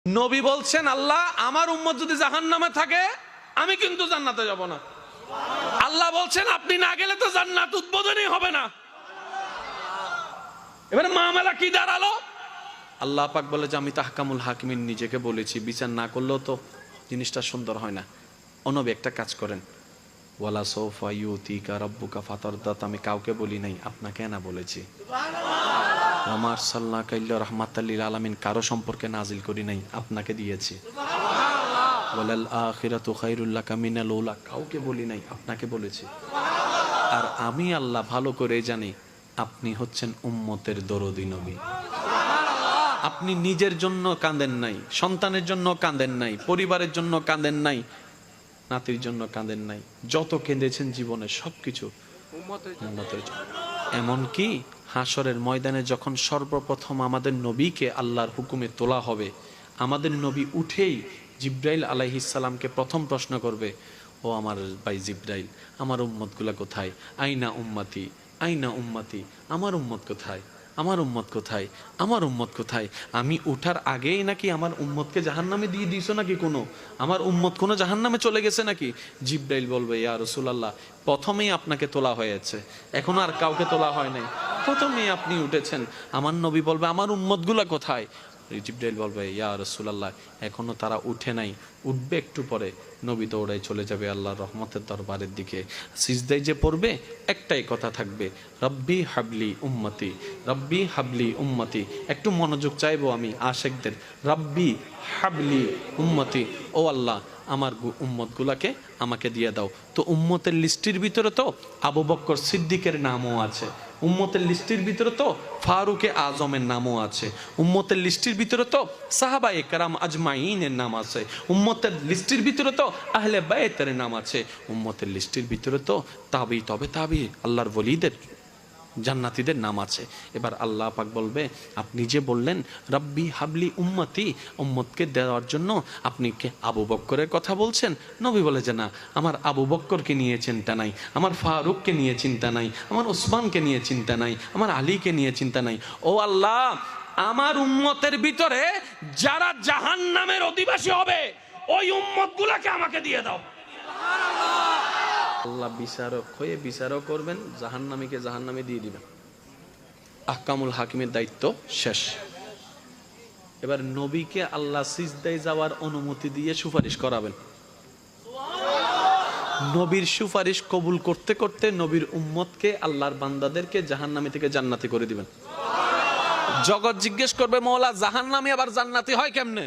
নবী বলছেন, আল্লাহ আমার উম্মত যদি জাহান্নামে থাকে আমি কিন্তু জান্নাতে যাব না। আল্লাহ বলছেন আপনি না গেলে তো জান্নাত উদ্বোধনই হবে না। এবারে মামলা কি দাঁড়ালো? আল্লাহ পাক বলে যে আমি তাহকামুল হাকিমিন নিজেকে বলেছি, বিচার না করলেও তো জিনিসটা সুন্দর হয় না। ও নবী একটা কাজ করেন, ওয়ালা সৌফা ইউতিকা রাব্বুকা ফাতারদাত, আমি কাউকে বলি নাই, আপনাকে না বলেছি। আমার সাল্লাহ কাইল্লা রাহমাতাল লিল আলামিন কারো সম্পর্কে নাজিল করি নাই, আপনাকে দিয়েছি। ওয়ালাল আখিরাতু খায়রুল লাকা মিনাল উলা, কাউকে বলি নাই, আপনাকে বলেছি। আর আমি আল্লাহ ভালো করে জানি আপনি হচ্ছেন উম্মতের দরদি নবী। আপনি নিজের জন্য কাঁদেন নাই, সন্তানের জন্য কাঁদেন নাই, পরিবারের জন্য কাঁদেন নাই, নাতির জন্য কাঁদেন নাই, যত কেঁদেছেন জীবনে সবকিছু উম্মতের জন্য। এমনকি হাসরের ময়দানে যখন সর্বপ্রথম আমাদের নবীকে আল্লাহর হুকুমে তোলা হবে, আমাদের নবী উঠেই জিব্রাইল আলাইহিস সালামকে প্রথম প্রশ্ন করবে, ও আমার ভাই জিব্রাইল, আমার উম্মতগুলা কোথায়? আইনা উম্মতি, আইনা উম্মতি, আমার উম্মত কোথায়, আমার উম্মত কোথায়, আমার উম্মত কোথায়? আমি উঠার আগেই নাকি আমার উম্মতকে জাহান্নামে দিয়ে দিয়েছো নাকি? আমার উম্মত কোনো জাহান্নামে চলে গেছে নাকি? জিব্রাইল বলবে, ইয়া রাসূলুল্লাহ, প্রথমেই আপনাকে তোলা হয়েছে, এখনো আর কাউকে তোলা হয় নাই, প্রথমেই আপনি উঠেছেন। আমার নবী বলবে, আমার উম্মতগুলা কোথায়? জিব্রাইল বলবে, ইয়া রাসূলুল্লাহ, এখনো তারা উঠে নাই, উঠবে একটু পরে। নবী দৌড়াই চলে যাবে আল্লাহর রহমতের দরবারের দিকে। সিজদায় যে পড়বে একটাই কথা থাকবে, রব্বি হাবলি উম্মতি, রব্বি হাবলি উম্মতি। একটু মনোযোগ চাইবো আমি আশেকদের, রব্বি হাবলি উম্মতি, ও আল্লাহ আমার উম্মতগুলাকে আমাকে দিয়ে দাও। তো উম্মতের লিস্টির ভিতরে তো আবু বকর সিদ্দিকের নামও আছে, উম্মতের লিস্টির ভিতরে তো ফারুকে আজমের নামও আছে, উম্মতের লিস্টির ভিতরে তো সাহাবায়ে কেরাম আজমাইনের নাম আছে, উম্মতের লিস্টির ভিতরে তো আহলে বাইতের নাম আছে, উম্মতের লিস্টির ভিতরে তো তাবি তবে তাবি আল্লাহর ওলিদের জান্নাতীদের নাম আছে। এবার আল্লাহ পাক বলবে, আপনি যে বললেন রব্বি হাবলি উম্মতি, উম্মতকে দেওয়ার জন্য আপনি কে আবু বক্করের কথা বলছেন? নবী বলে যে না, আমার আবু বক্করকে নিয়ে চিন্তা নাই, আমার ফারুককে নিয়ে চিন্তা নাই, আমার ওসমানকে নিয়ে চিন্তা নাই, আমার আলীকে নিয়ে চিন্তা নাই। ও আল্লাহ, আমার উম্মতের ভিতরে যারা জাহান্নামের অধিবাসী হবে ওই উম্মতগুলোকে আমাকে দিয়ে দাও। আল্লাহ বিচারক হয়ে বিচারও করবেন, জাহান্নামীকে জাহান্নামে দিয়ে দিবেন। আহকামুল হাকিমের দায়িত্ব শেষ। এবার নবীকে আল্লাহ সিজদায় যাওয়ার অনুমতি দিয়ে সুপারিশ করাবেন। নবীর সুপারিশ কবুল করতে করতে নবীর উম্মতকে, আল্লাহর বান্দাদেরকে জাহান্নামী থেকে জান্নাতি করে দিবেন। জগৎ জিজ্ঞেস করবে, মওলা জাহান্নামী আবার জান্নাতি হয় কেমনে?